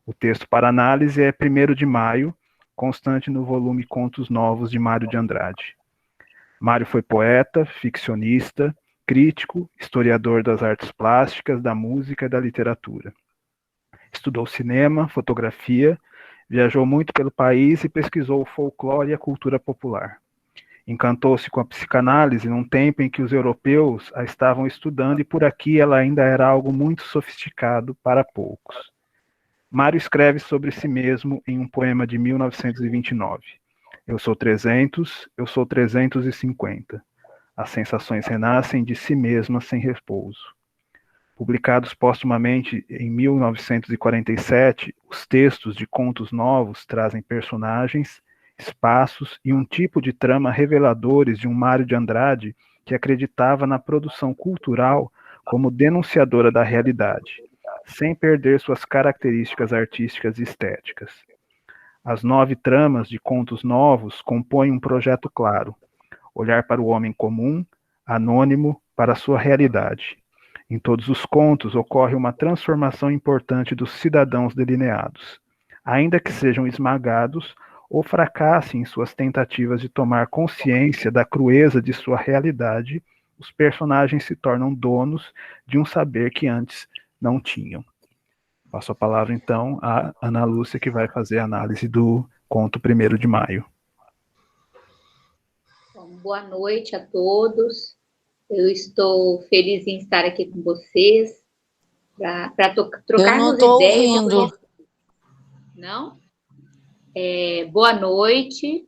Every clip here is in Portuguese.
O texto para análise é 1º de maio, constante no volume Contos Novos de Mário de Andrade. Mário foi poeta, ficcionista, crítico, historiador das artes plásticas, da música e da literatura. Estudou cinema, fotografia, viajou muito pelo país e pesquisou o folclore e a cultura popular. Encantou-se com a psicanálise num tempo em que os europeus a estavam estudando e por aqui ela ainda era algo muito sofisticado para poucos. Mário escreve sobre si mesmo em um poema de 1929. Eu sou 300, eu sou 350. As sensações renascem de si mesmas sem repouso. Publicados postumamente em 1947, os textos de Contos Novos trazem personagens, espaços e um tipo de trama reveladores de um Mário de Andrade que acreditava na produção cultural como denunciadora da realidade, sem perder suas características artísticas e estéticas. As 9 tramas de Contos Novos compõem um projeto claro: olhar para o homem comum, anônimo, para a sua realidade. Em todos os contos ocorre uma transformação importante dos cidadãos delineados. Ainda que sejam esmagados ou fracassem em suas tentativas de tomar consciência da crueza de sua realidade, os personagens se tornam donos de um saber que antes não tinham. Passo a palavra, então, à Ana Lúcia, que vai fazer a análise do conto 1º de maio. Bom, boa noite a todos. Eu estou feliz em estar aqui com vocês para trocarmos ideias. Ouvindo. Não? Boa noite.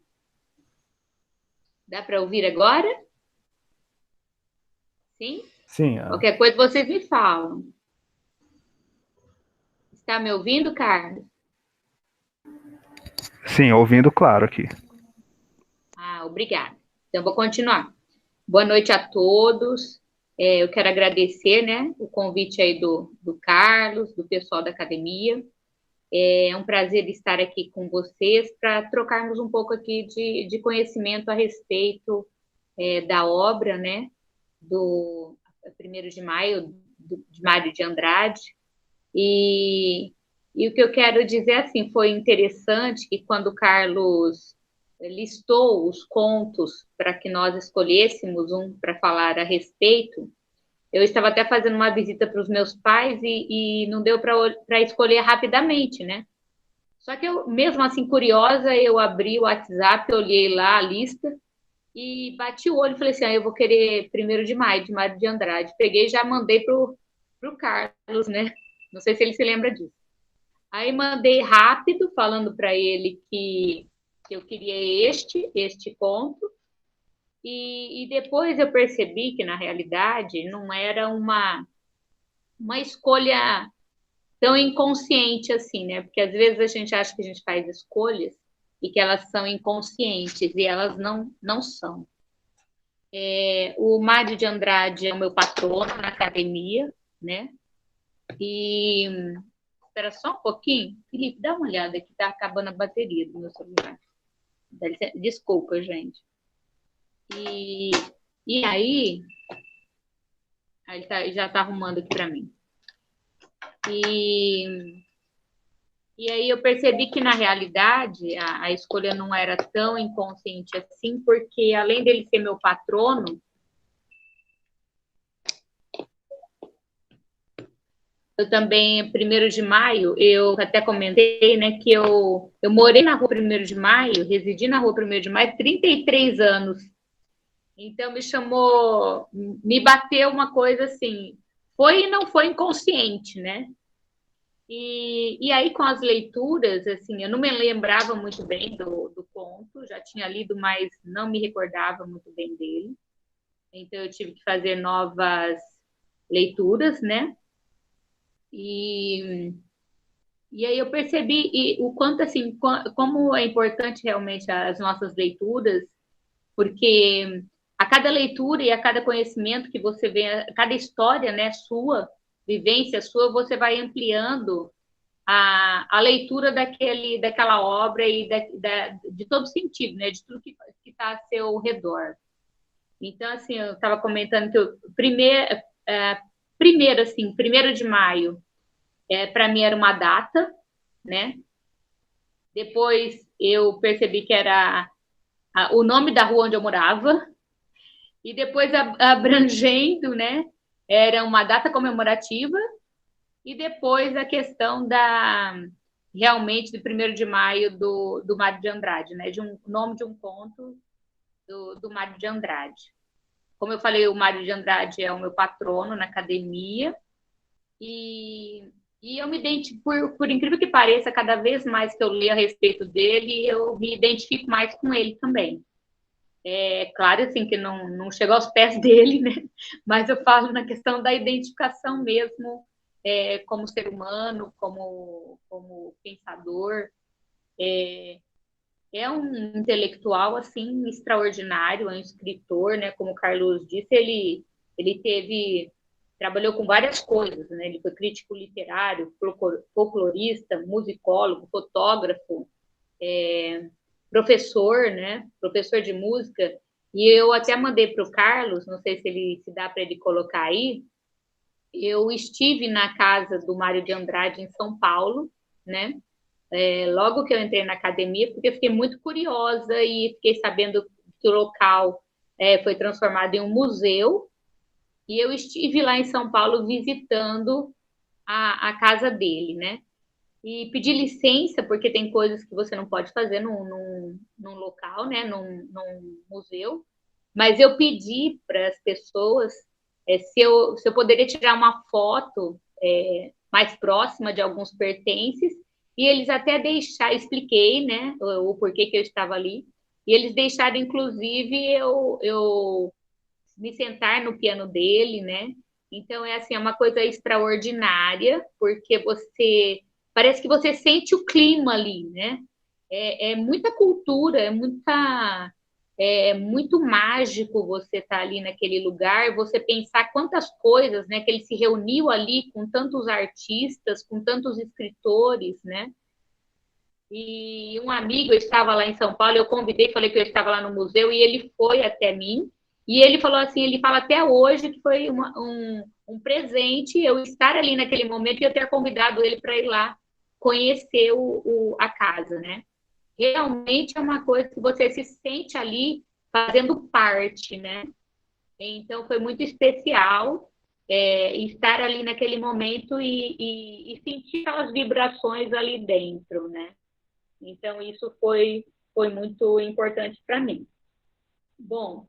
Dá para ouvir agora? Sim? Sim. Qualquer coisa vocês me falam. Está me ouvindo, Carlos? Sim, ouvindo claro aqui. Obrigada. Então, vou continuar. Boa noite a todos. Eu quero agradecer, né, o convite aí do Carlos, do pessoal da academia. É um prazer estar aqui com vocês para trocarmos um pouco aqui de conhecimento a respeito da obra, né, do 1º de maio, de Mário de Andrade. E o que eu quero dizer, assim, foi interessante que quando o Carlos listou os contos para que nós escolhêssemos um para falar a respeito, eu estava até fazendo uma visita para os meus pais e não deu para escolher rapidamente, né? Só que eu, mesmo assim, curiosa, eu abri o WhatsApp, olhei lá a lista e bati o olho e falei assim, eu vou querer 1º de maio, de Mário de Andrade. Peguei e já mandei pro Carlos, né? Não sei se ele se lembra disso. Aí mandei rápido, falando para ele que eu queria este conto, e depois eu percebi que, na realidade, não era uma escolha tão inconsciente assim, né? Porque às vezes a gente acha que a gente faz escolhas e que elas são inconscientes, e elas não são. O Mário de Andrade é o meu patrono na academia, né? E espera só um pouquinho. Felipe, dá uma olhada que está acabando a bateria do meu celular. Desculpa, gente. E aí ele já está arrumando aqui para mim. E aí eu percebi que, na realidade, a escolha não era tão inconsciente assim, porque, além dele ser meu patrono, eu também, 1º de maio, eu até comentei, né, que eu morei na rua 1º de maio, residi na rua 1º de maio 33 anos. Então, me bateu uma coisa assim, foi e não foi inconsciente, né? E aí, com as leituras, assim, eu não me lembrava muito bem do conto, já tinha lido, mas não me recordava muito bem dele. Então, eu tive que fazer novas leituras, né? E aí eu percebi o quanto, assim, como é importante realmente as nossas leituras, porque a cada leitura e a cada conhecimento que você vê, a cada história, né, sua, vivência sua, você vai ampliando a leitura daquela obra e de todo sentido, né, de tudo que está a seu redor. Então, assim, eu estava comentando que primeiro, assim, 1º de maio, para mim era uma data, né? Depois eu percebi que era o nome da rua onde eu morava, e depois abrangendo, né? Era uma data comemorativa, e depois a questão realmente do 1º de maio do Mário de Andrade, né? De um nome de um conto do Mário de Andrade. Como eu falei, o Mário de Andrade é o meu patrono na academia, e eu me identifico, por incrível que pareça, cada vez mais que eu leio a respeito dele, eu me identifico mais com ele também. É claro, assim, que não chego aos pés dele, né? Mas eu falo na questão da identificação mesmo, como ser humano, como pensador. É um intelectual, assim, extraordinário, é um escritor, né? Como o Carlos disse, ele trabalhou com várias coisas, né? Ele foi crítico literário, folclorista, musicólogo, fotógrafo, professor, né? Professor de música. E eu até mandei para o Carlos, não sei se dá para ele colocar aí. Eu estive na casa do Mário de Andrade em São Paulo, né? Logo que eu entrei na academia, porque eu fiquei muito curiosa e fiquei sabendo que o local foi transformado em um museu. E eu estive lá em São Paulo visitando a casa dele, né? E pedi licença, porque tem coisas que você não pode fazer num local, né? Num museu. Mas eu pedi para as pessoas se eu poderia tirar uma foto mais próxima de alguns pertences, e eles até deixaram, expliquei, né, o porquê que eu estava ali, e eles deixaram, inclusive, eu me sentar no piano dele, né? Então, é assim, é uma coisa extraordinária, porque parece que você sente o clima ali, né? É muita cultura, é muito mágico você estar ali naquele lugar, você pensar quantas coisas, né, que ele se reuniu ali com tantos artistas, com tantos escritores, né? E um amigo, eu estava lá em São Paulo, eu convidei, falei que eu estava lá no museu, e ele foi até mim, e ele falou assim, ele fala até hoje que foi um presente eu estar ali naquele momento e eu ter convidado ele para ir lá conhecer a casa, né? Realmente é uma coisa que você se sente ali fazendo parte, né? Então foi muito especial estar ali naquele momento e sentir aquelas vibrações ali dentro, né? Então isso foi muito importante para mim. Bom,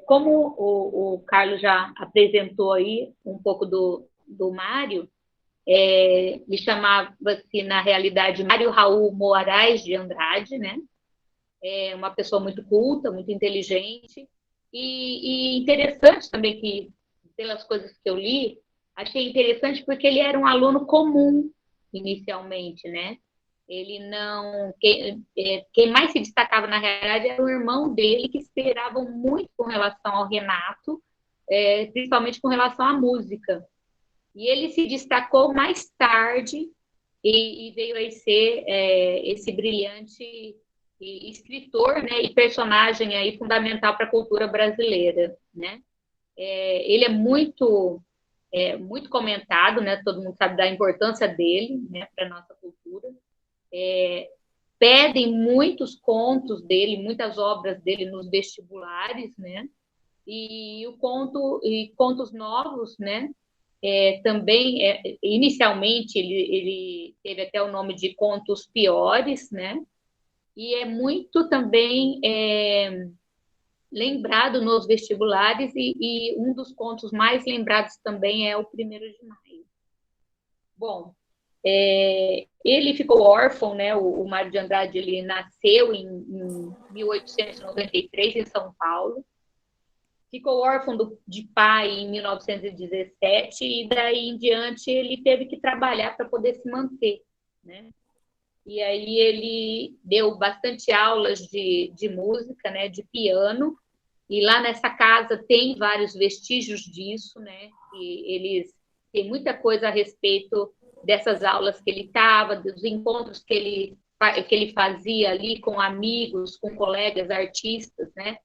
como o Carlos já apresentou aí um pouco do Mário, ele chamava-se, na realidade, Mário Raul Moraes de Andrade, né? É uma pessoa muito culta, muito inteligente, e interessante também que, pelas coisas que eu li, achei interessante porque ele era um aluno comum, inicialmente, né? Ele não. Quem mais se destacava, na realidade, era o irmão dele, que esperavam muito com relação ao Renato, principalmente com relação à música. E ele se destacou mais tarde e veio a ser esse brilhante escritor, né, e personagem aí fundamental para a cultura brasileira, né? Ele é muito comentado, né? Todo mundo sabe da importância dele, né, para a nossa cultura. Pedem muitos contos dele, muitas obras dele nos vestibulares, né? E contos novos, né? Também, inicialmente, ele teve até o nome de Contos Piores, né? E é muito também lembrado nos vestibulares, e um dos contos mais lembrados também é o 1º de Maio. Bom, ele ficou órfão, né? O Mário de Andrade, ele nasceu em 1893 em São Paulo, ficou órfão de pai em 1917, e daí em diante ele teve que trabalhar para poder se manter, né? E aí ele deu bastante aulas de música, né, de piano, e lá nessa casa tem vários vestígios disso, né? E eles têm muita coisa a respeito dessas aulas que ele estava, dos encontros que ele fazia ali com amigos, com colegas artistas, né?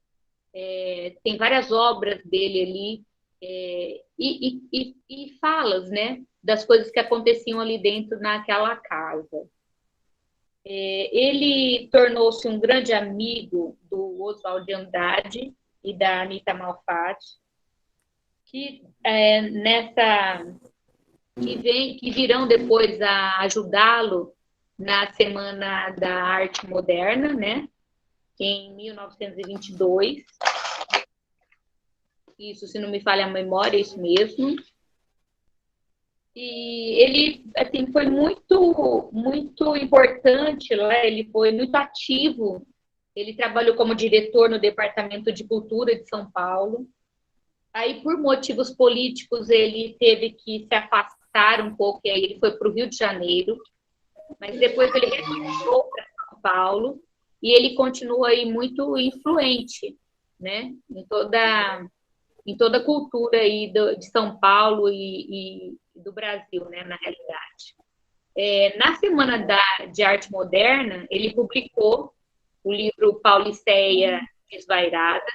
Tem várias obras dele ali e falas, né, das coisas que aconteciam ali dentro naquela casa. Ele tornou-se um grande amigo do Oswald de Andrade e da Anita Malfatti, que virão depois a ajudá-lo na Semana da Arte Moderna, né, em 1922. Isso, se não me falha a memória, é isso mesmo. E ele, assim, foi muito, muito importante lá, ele foi muito ativo. Ele trabalhou como diretor no Departamento de Cultura de São Paulo. Aí, por motivos políticos, ele teve que se afastar um pouco, e aí ele foi para o Rio de Janeiro. Mas depois ele retornou para São Paulo, e ele continua aí muito influente, né, em toda a cultura aí de São Paulo e do Brasil, né, na realidade. Na Semana de Arte Moderna, ele publicou o livro Pauliceia Desvairada,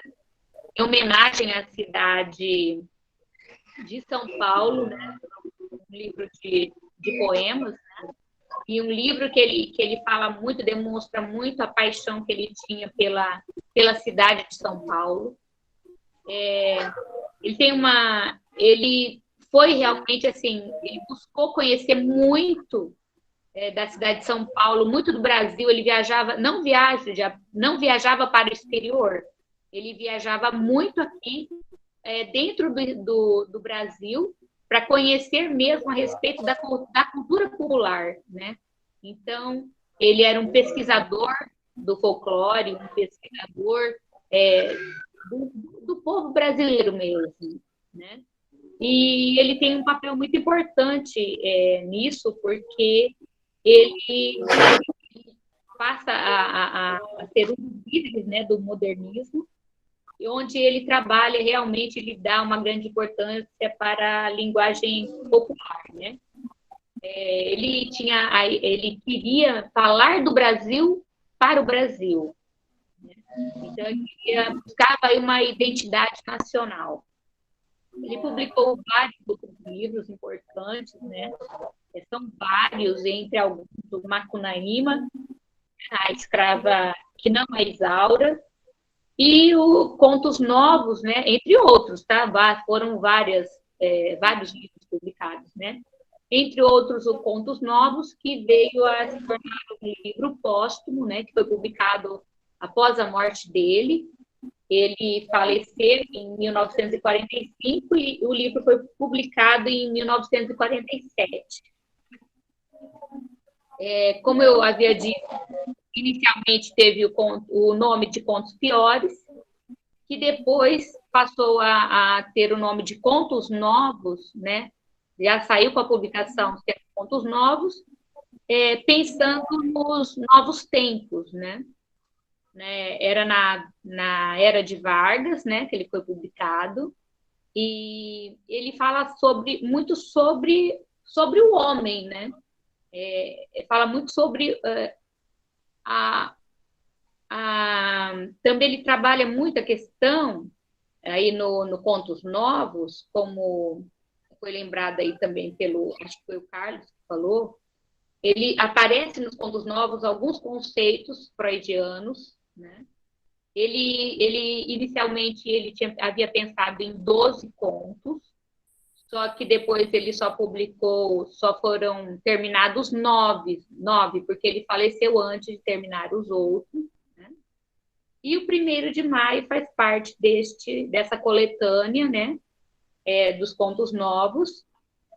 em homenagem à cidade de São Paulo, né, um livro de poemas, né, e um livro que ele fala muito, demonstra muito a paixão que ele tinha pela cidade de São Paulo. Ele foi realmente assim, ele buscou conhecer muito da cidade de São Paulo, muito do Brasil. Ele viajava, não viajava para o exterior, ele viajava muito aqui dentro do Brasil para conhecer mesmo a respeito da cultura popular, né? Então, ele era um pesquisador do folclore, um pesquisador do povo brasileiro mesmo, né? E ele tem um papel muito importante nisso, porque ele passa a ser um dos líderes, né, do modernismo, e onde ele trabalha realmente, ele dá uma grande importância para a linguagem popular, né? Ele queria falar do Brasil para o Brasil, né? Então ele buscava aí uma identidade nacional. Ele publicou vários outros livros importantes, né? São vários, entre alguns, o Macunaíma, a escrava que não é Isaura, e o Contos Novos, né? Entre outros, tá? Foram vários livros publicados, né? Entre outros, o Contos Novos, que veio a se tornar um livro póstumo, né? Que foi publicado após a morte dele. Ele faleceu em 1945 e o livro foi publicado em 1947. Como eu havia dito, inicialmente teve o nome de Contos Piores, que depois passou a ter o nome de Contos Novos, né? Já saiu com a publicação de Contos Novos, pensando nos novos tempos, né? Era na era de Vargas, né, que ele foi publicado, e ele fala muito sobre o homem, né? Fala muito sobre também ele trabalha muito a questão aí no Contos Novos, como foi lembrado aí também acho que foi o Carlos que falou, ele aparece nos Contos Novos alguns conceitos freudianos, né? Inicialmente havia pensado em 12 contos, só que depois ele só foram terminados 9, porque ele faleceu antes de terminar os outros, né? E o 1º de Maio faz parte dessa coletânea, né, dos Contos Novos,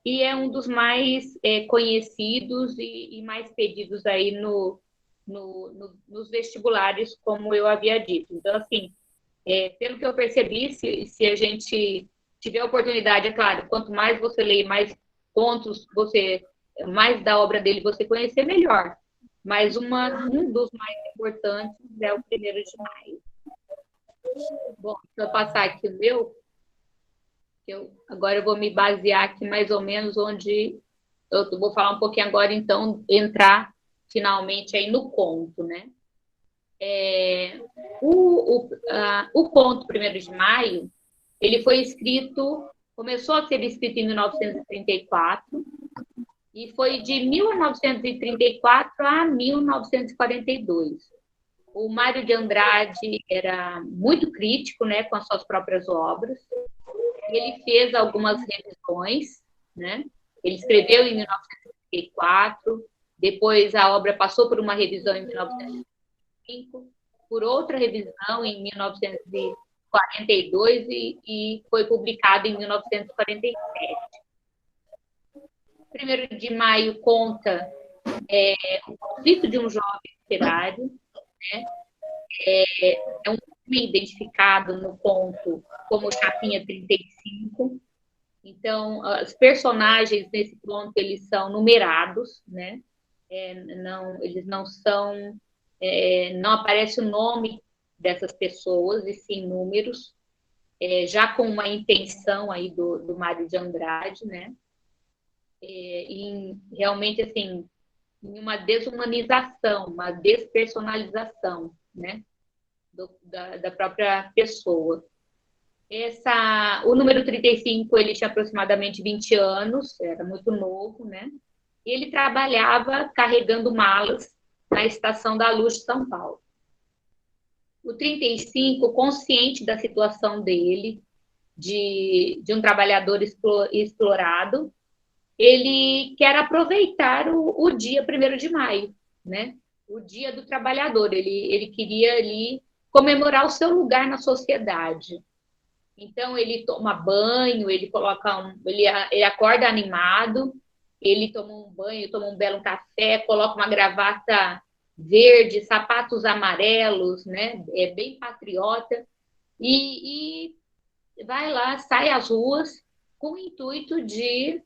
e é um dos mais conhecidos e mais pedidos aí nos vestibulares, como eu havia dito. Então, assim, pelo que eu percebi, se a gente tiver a oportunidade, é claro, quanto mais você lê, mais contos mais da obra dele você conhecer, melhor. Mas um dos mais importantes é o 1º de Maio. Bom, deixa eu passar aqui o meu. Agora eu vou me basear aqui mais ou menos onde eu vou falar um pouquinho agora, então, entrar finalmente aí no conto, né? O conto 1º de Maio, ele foi escrito Começou a ser escrito em 1934 e foi de 1934 a 1942. O Mário de Andrade era muito crítico, né, com as suas próprias obras. Ele fez algumas revisões, né? Ele escreveu em 1934, depois a obra passou por uma revisão em 1905, por outra revisão em 1942 e foi publicado em 1947. 1º de maio conta o conflito de um jovem operário, né? É um filme identificado no ponto como Chapinha 35. Então, os personagens nesse ponto, eles são numerados, né? Eles não são... não aparece o nome dessas pessoas, e sim números, já com uma intenção aí do Mário de Andrade, né? E realmente, assim, uma desumanização, uma despersonalização, né? Da própria pessoa. O número 35, ele tinha aproximadamente 20 anos, era muito novo, né? E ele trabalhava carregando malas na Estação da Luz de São Paulo. O 35, consciente da situação dele, de um trabalhador explorado, ele quer aproveitar o dia 1º de maio, né? O dia do trabalhador. Ele queria ali comemorar o seu lugar na sociedade. Então, ele toma banho, ele acorda animado, ele toma um banho, toma um belo café, coloca uma gravata verde, sapatos amarelos, né? É bem patriota, e vai lá, sai às ruas com o intuito de,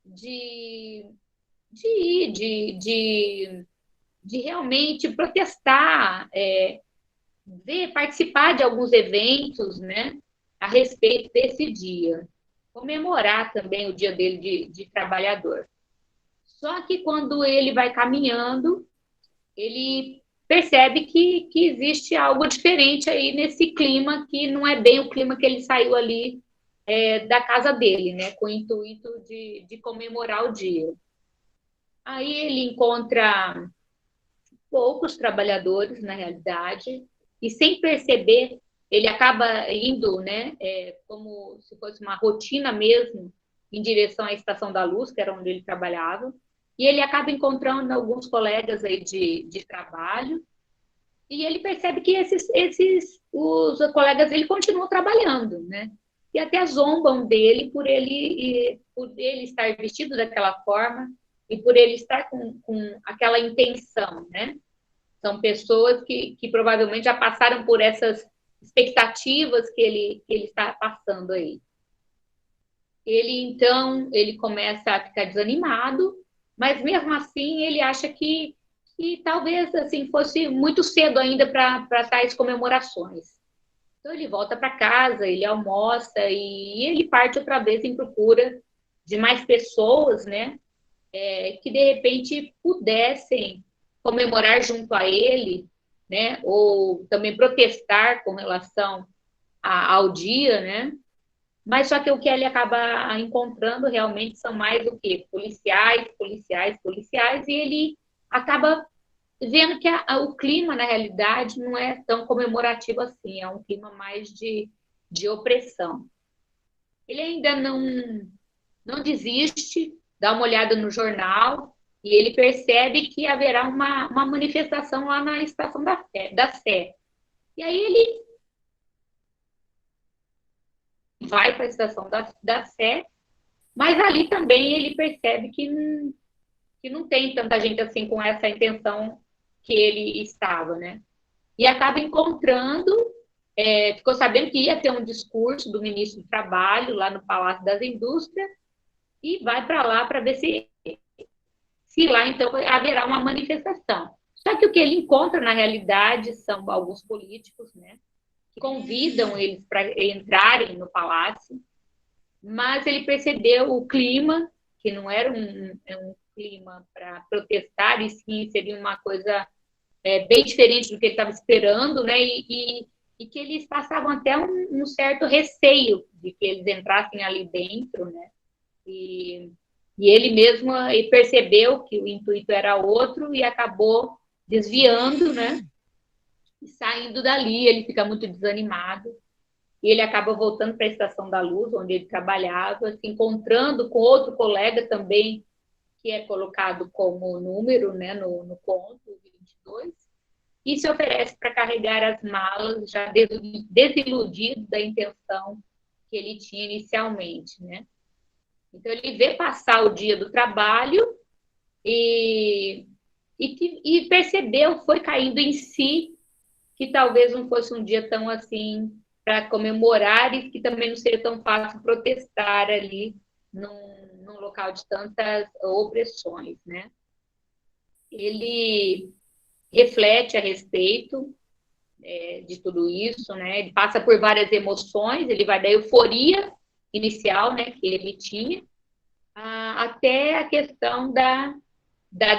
de realmente protestar, participar de alguns eventos, né, a respeito desse dia. Comemorar também o dia dele de trabalhador. Só que quando ele vai caminhando, ele percebe que existe algo diferente aí nesse clima, que não é bem o clima que ele saiu ali da casa dele, né, com o intuito de comemorar o dia. Aí ele encontra poucos trabalhadores, na realidade, e sem perceber, ele acaba indo, né, como se fosse uma rotina mesmo, em direção à Estação da Luz, que era onde ele trabalhava, e ele acaba encontrando alguns colegas aí de trabalho, e ele percebe que os colegas dele continuam trabalhando, né? E até zombam dele por ele estar vestido daquela forma e por ele estar com aquela intenção, né? São pessoas que provavelmente já passaram por essas expectativas que ele está passando aí. Então, ele começa a ficar desanimado, mas mesmo assim ele acha que talvez assim fosse muito cedo ainda para tais comemorações. Então ele volta para casa, ele almoça e ele parte outra vez em procura de mais pessoas, né, que de repente pudessem comemorar junto a ele, né, ou também protestar com relação ao dia, né? Mas só que o que ele acaba encontrando realmente são mais o quê? Policiais, policiais, policiais, e ele acaba vendo que o clima, na realidade, não é tão comemorativo assim, é um clima mais de opressão. Ele ainda não desiste, dá uma olhada no jornal, e ele percebe que haverá uma manifestação lá na Estação da Sé. E aí ele vai para a Estação da Sé, mas ali também ele percebe que não tem tanta gente assim com essa intenção que ele estava, né? E acaba encontrando, ficou sabendo que ia ter um discurso do ministro do Trabalho lá no Palácio das Indústrias e vai para lá para ver se lá então haverá uma manifestação. Só que o que ele encontra na realidade são alguns políticos, né, que convidam eles para entrarem no palácio, mas ele percebeu o clima, que não era um clima para protestar, e sim seria uma coisa bem diferente do que ele estava esperando, né? E e que eles passavam até um certo receio de que eles entrassem ali dentro, né? E, e ele mesmo percebeu que o intuito era outro e acabou desviando, né? E saindo dali, ele fica muito desanimado. E ele acaba voltando para a Estação da Luz, onde ele trabalhava, se encontrando com outro colega também, que é colocado como número, né, no conto 22, e se oferece para carregar as malas, já desiludido da intenção que ele tinha inicialmente, né? Então, ele vê passar o dia do trabalho e, e percebeu, foi caindo em si, que talvez não fosse um dia tão assim para comemorar e que também não seria tão fácil protestar ali num local de tantas opressões, né? Ele reflete a respeito de tudo isso, né? Ele passa por várias emoções, ele vai da euforia inicial, né, que ele tinha, até a questão da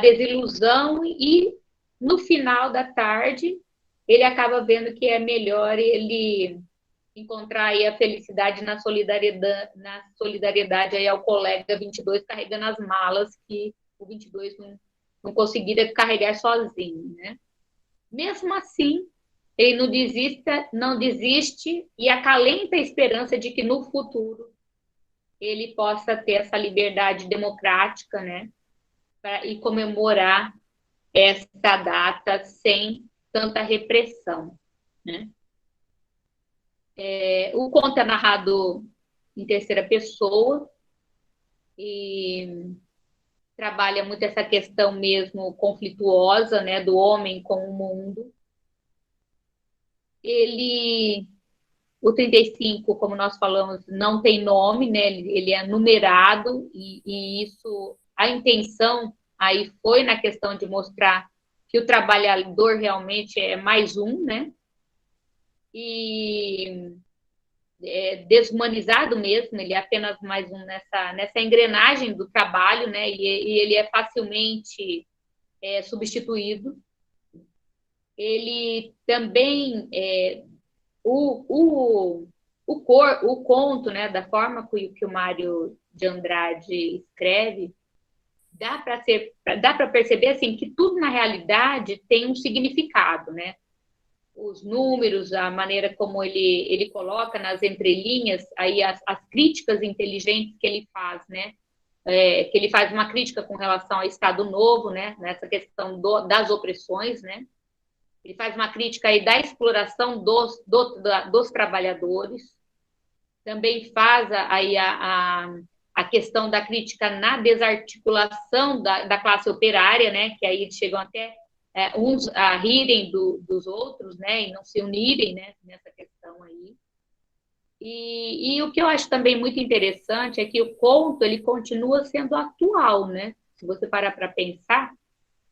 desilusão e no final da tarde ele acaba vendo que é melhor ele encontrar aí a felicidade na solidariedade aí ao colega 22 carregando as malas que o 22 não conseguiria carregar sozinho, né? Mesmo assim, ele não desiste e acalenta a esperança de que no futuro ele possa ter essa liberdade democrática, né? E comemorar esta data sem tanta repressão, né? O conto é narrado em terceira pessoa e trabalha muito essa questão mesmo conflituosa, né, do homem com o mundo. O 35, como nós falamos, não tem nome, né? Ele é numerado e isso, a intenção aí foi na questão de mostrar que o trabalhador realmente é mais um, né? E desumanizado mesmo, ele é apenas mais um nessa engrenagem do trabalho, né? E ele é facilmente substituído. Ele também, o conto, né, da forma que o Mário de Andrade escreve, dá para perceber assim, que tudo na realidade tem um significado, né? Os números, a maneira como ele coloca nas entrelinhas, aí as críticas inteligentes que ele faz, né? Que ele faz uma crítica com relação ao Estado Novo, né? Nessa questão das opressões, né? Ele faz uma crítica aí da exploração dos trabalhadores, também faz aí a questão da crítica na desarticulação da classe operária, né? Que aí eles chegam até uns a rirem dos outros, né, e não se unirem, né, nessa questão aí. E o que eu acho também muito interessante é que o conto ele continua sendo atual, né? Se você parar para pensar,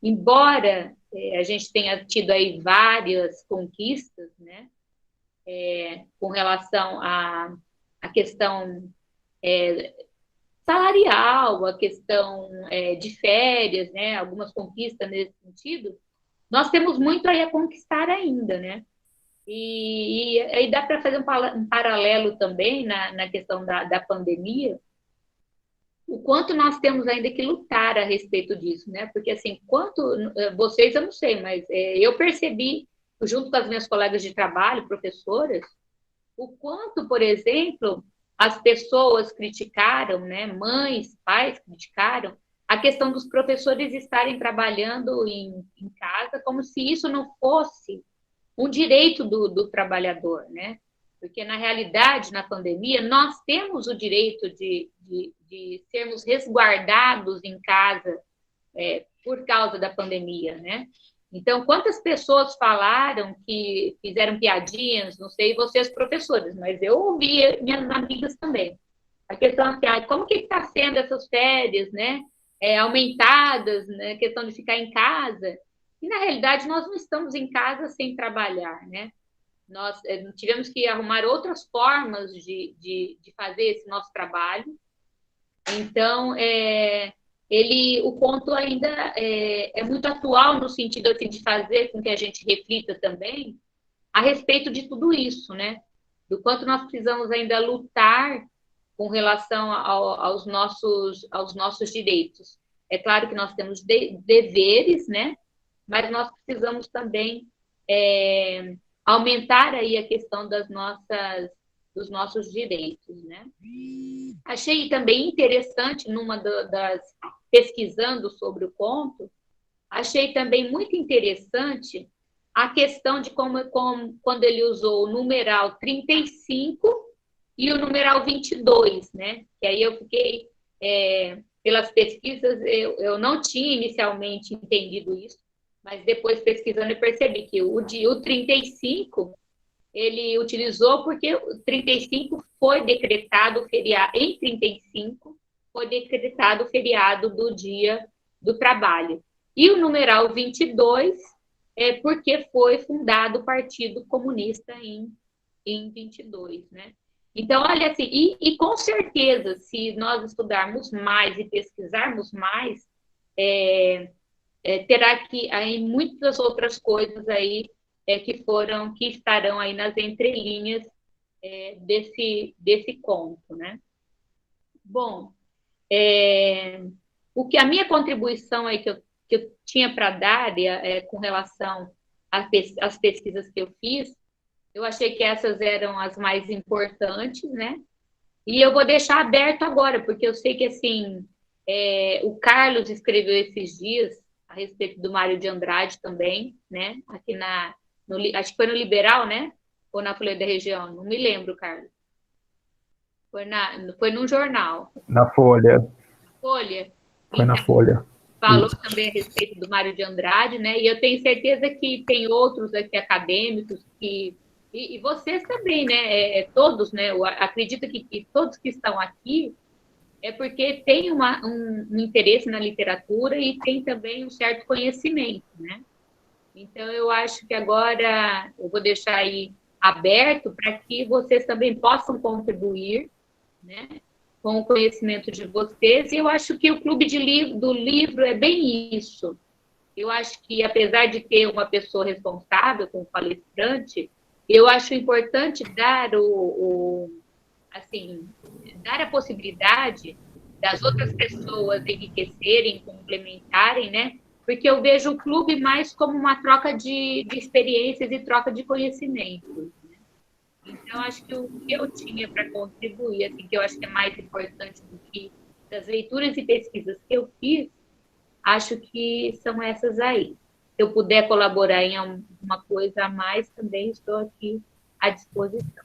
embora a gente tenha tido aí várias conquistas, né, com relação à questão salarial, a questão de férias, né, algumas conquistas nesse sentido, nós temos muito aí a conquistar ainda, né? E aí dá para fazer um paralelo também na questão da pandemia, o quanto nós temos ainda que lutar a respeito disso, né? Porque, assim, vocês eu não sei, mas eu percebi, junto com as minhas colegas de trabalho, professoras, o quanto, por exemplo, as pessoas criticaram, né? Mães, pais criticaram a questão dos professores estarem trabalhando em casa como se isso não fosse um direito do trabalhador, né? Porque, na realidade, na pandemia, nós temos o direito de sermos resguardados em casa por causa da pandemia, né? Então, quantas pessoas falaram que fizeram piadinhas, não sei vocês professores, mas eu ouvi minhas amigas também. A questão assim, como que está sendo essas férias, né? Aumentadas, né? A questão de ficar em casa. E, na realidade, nós não estamos em casa sem trabalhar, né? Nós tivemos que arrumar outras formas de fazer esse nosso trabalho. Então, o conto ainda é muito atual no sentido assim, de fazer com que a gente reflita também a respeito de tudo isso, né? Do quanto nós precisamos ainda lutar com relação aos nossos direitos. É claro que nós temos deveres, né? Mas nós precisamos também aumentar aí a questão dos nossos direitos, né? Achei também interessante, pesquisando sobre o conto, achei também muito interessante a questão de quando ele usou o numeral 35 e o numeral 22, né? Que aí eu fiquei, pelas pesquisas, eu não tinha inicialmente entendido isso, mas depois pesquisando eu percebi que o 35 ele utilizou porque o 35 foi decretado feriado, em 35 foi decretado o feriado do Dia do Trabalho. E o numeral 22 é porque foi fundado o Partido Comunista em 22, né? Então, olha assim, e com certeza, se nós estudarmos mais e pesquisarmos mais, terá que aí muitas outras coisas aí que estarão aí nas entrelinhas desse conto, né? Bom, a minha contribuição aí que eu tinha para dar com relação às pesquisas que eu fiz, eu achei que essas eram as mais importantes, né? E eu vou deixar aberto agora, porque eu sei que assim o Carlos escreveu esses dias a respeito do Mário de Andrade também, né? Aqui acho que foi no Liberal, né? Ou na Folha da Região, não me lembro, Carlos. Foi num jornal. Na Folha. Folha. Foi na Folha. Falou também a respeito do Mário de Andrade, né? E eu tenho certeza que tem outros aqui acadêmicos e vocês também, né? Todos, né? Eu acredito que todos que estão aqui é porque tem um interesse na literatura e tem também um certo conhecimento, né? Então, eu acho que agora eu vou deixar aí aberto para que vocês também possam contribuir, né, com o conhecimento de vocês. E eu acho que o Clube do Livro é bem isso. Eu acho que, apesar de ter uma pessoa responsável como palestrante, eu acho importante dar dar a possibilidade das outras pessoas enriquecerem, complementarem, né? Porque eu vejo o clube mais como uma troca de experiências e troca de conhecimento. Né? Então, acho que o que eu tinha para contribuir, assim, que eu acho que é mais importante do que das leituras e pesquisas que eu fiz, acho que são essas aí. Se eu puder colaborar em alguma coisa a mais, também estou aqui à disposição.